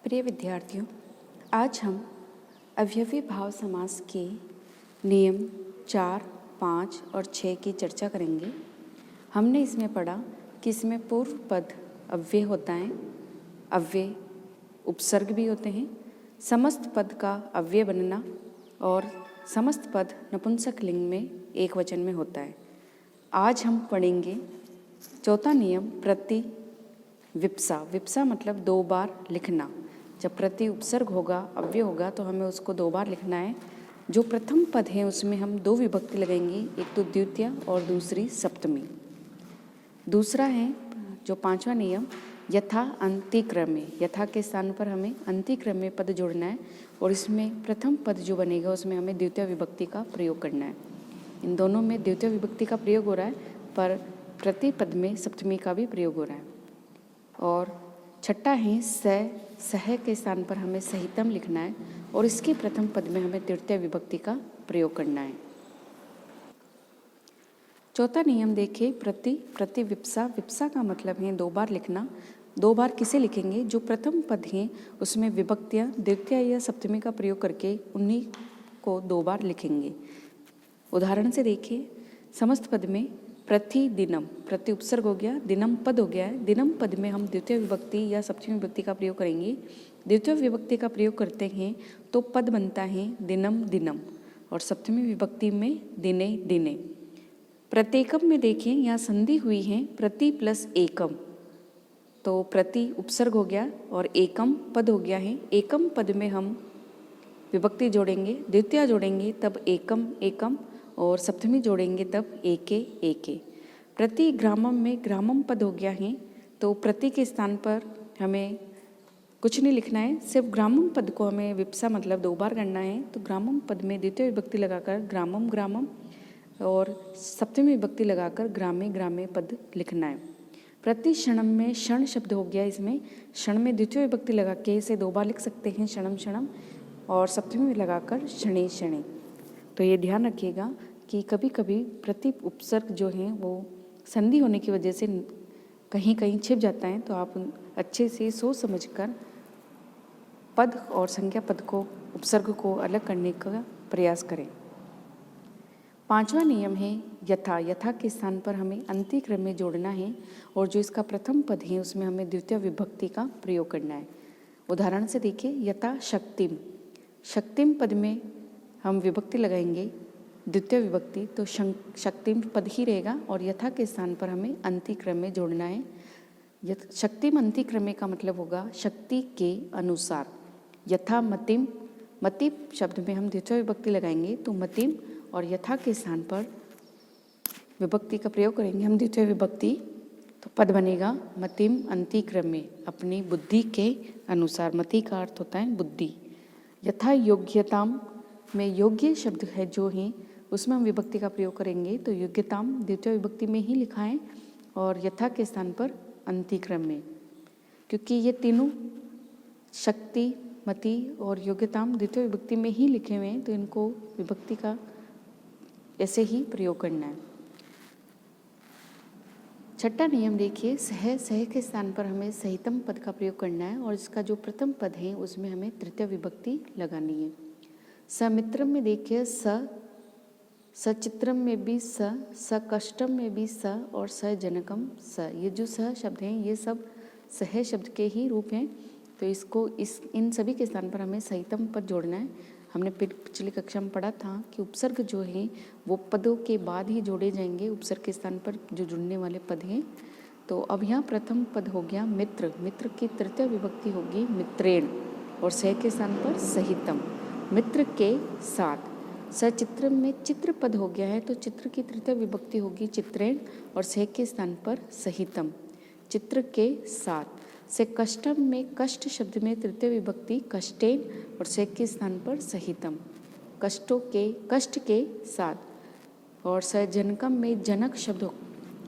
प्रिय विद्यार्थियों, आज हम अवयवी भाव समास के नियम 4, 5 और 6 की चर्चा करेंगे। हमने इसमें पढ़ा कि इसमें पूर्व पद अव्यय होता है, अव्यय उपसर्ग भी होते हैं, समस्त पद का अव्यय बनना और समस्त पद नपुंसक लिंग में एक वचन में होता है। आज हम पढ़ेंगे चौथा नियम प्रति विप्सा। विप्सा मतलब 2 बार लिखना। जब प्रति उपसर्ग होगा, अव्यय होगा, तो हमें उसको 2 बार लिखना है। जो प्रथम पद है उसमें हम 2 विभक्ति लगाएंगे, एक तो द्वितीय और दूसरी सप्तमी। दूसरा है जो 5वां नियम यथा अंतिक्रमे। यथा के स्थान पर हमें अंतिक्रमे पद जोड़ना है और इसमें प्रथम पद जो बनेगा उसमें हमें द्वितीय विभक्ति का प्रयोग करना है। इन दोनों में द्वितीय विभक्ति का प्रयोग हो रहा है, पर प्रति पद में सप्तमी का भी प्रयोग हो रहा है। और छठा है सह के स्थान पर हमें सहितम लिखना है और इसके प्रथम पद में हमें तृतीय विभक्ति का प्रयोग करना है। चौथा नियम देखिए प्रति विप्सा। विप्सा का मतलब है 2 बार लिखना। 2 बार किसे लिखेंगे? जो प्रथम पद हैं उसमें विभक्तियां द्वितीय या सप्तमी का प्रयोग करके उन्हीं को 2 बार लिखेंगे। उदाहरण से देखिए, समस्त पद में प्रतिदिनम, प्रति उपसर्ग हो गया, दिनम पद हो गया है। दिनम पद में हम द्वितीय विभक्ति या सप्तमी विभक्ति का प्रयोग करेंगे। द्वितीय विभक्ति का प्रयोग करते हैं तो पद बनता है दिनम दिनम और सप्तमी विभक्ति में दिने दिने। प्रत्येकम में देखें यहाँ संधि हुई है प्रति प्लस एकम, तो प्रति उपसर्ग हो गया और एकम पद हो गया है। एकम पद में हम विभक्ति जोड़ेंगे, द्वितीय जोड़ेंगे तब एकम एकम और सप्तमी जोड़ेंगे तब एके एके। प्रति ग्रामम में ग्रामम पद हो गया है, तो प्रति के स्थान पर हमें कुछ नहीं लिखना है, सिर्फ ग्रामम पद को हमें विप्सा मतलब 2 बार करना है। तो ग्रामम पद में द्वितीय विभक्ति लगाकर ग्रामम ग्रामम और सप्तमी विभक्ति लगाकर ग्रामे ग्रामे पद लिखना है। प्रति क्षणम में क्षण शब्द हो गया, इसमें क्षण में द्वितीय विभक्ति लगा के इसे 2 बार लिख सकते हैं, क्षणम क्षणम, और सप्तमी में लगाकर क्षणे क्षणे। तो ये ध्यान रखिएगा कि कभी कभी प्रति उपसर्ग जो है वो संधि होने की वजह से कहीं कहीं छिप जाता है, तो आप अच्छे से सोच समझकर पद और संज्ञा पद को, उपसर्ग को अलग करने का प्रयास करें। 5वां नियम है यथा। यथा के स्थान पर हमें अंतिक्रम में जोड़ना है और जो इसका प्रथम पद है उसमें हमें द्वितीय विभक्ति का प्रयोग करना है। उदाहरण से देखिए, यथा शक्तिम। शक्तिम पद में हम विभक्ति लगाएंगे द्वितीय विभक्ति, तो शक्तिम पद ही रहेगा और यथा के स्थान पर हमें अंतिक्रम में जोड़ना है। शक्तिम अंतिक्रमे का मतलब होगा शक्ति के अनुसार। यथा मतिम, मति शब्द में हम द्वितीय विभक्ति लगाएंगे तो मतिम और यथा के स्थान पर विभक्ति का प्रयोग करेंगे हम द्वितीय विभक्ति, तो पद बनेगा मतिम अंतिक्रमे, अपनी बुद्धि के अनुसार। मति का अर्थ होता है बुद्धि। यथा योग्यताम में योग्य शब्द है जो है उसमें हम विभक्ति का प्रयोग करेंगे, तो योग्यताम द्वितीय विभक्ति में ही लिखा है और यथा के स्थान पर अंतिक्रम में। क्योंकि ये तीनों शक्ति, मति और योग्यताम द्वितीय विभक्ति में ही लिखे हुए हैं, तो इनको विभक्ति का ऐसे ही प्रयोग करना है। छठा नियम देखिए, सह के स्थान पर हमें सहितम पद का प्रयोग करना है और इसका जो प्रथम पद है उसमें हमें तृतीय विभक्ति लगानी है। समित्रम में देखिए सचित्रम में भी सकष्टम में भी स और सजनकम स। ये जो स शब्द हैं ये सब सह शब्द के ही रूप हैं, तो इसको इन सभी के स्थान पर हमें सहितम पद जोड़ना है। हमने पिछली कक्षा में पढ़ा था कि उपसर्ग जो है वो पदों के बाद ही जोड़े जाएंगे, उपसर्ग के स्थान पर जो जुड़ने वाले पद हैं। तो अब यहाँ प्रथम पद हो गया मित्र। मित्र की तृतीय विभक्ति होगी मित्रेण और सह के स्थान पर सहितम, मित्र के साथ। सचित्र में चित्र पद हो गया है, तो चित्र की तृतीय विभक्ति होगी चित्रेण और सह के स्थान पर सहितम, चित्र के साथ। से कष्टम में कष्ट शब्द में तृतीय विभक्ति कष्टेन और सह के स्थान पर सहितम, कष्ट के साथ। और सजनकम में जनक शब्द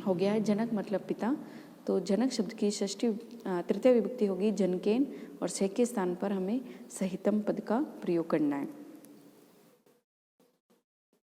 हो गया है, जनक मतलब पिता, तो जनक शब्द की षष्ठी तृतीय विभक्ति होगी जनकेन और सह के स्थान पर हमें सहितम पद का प्रयोग करना है।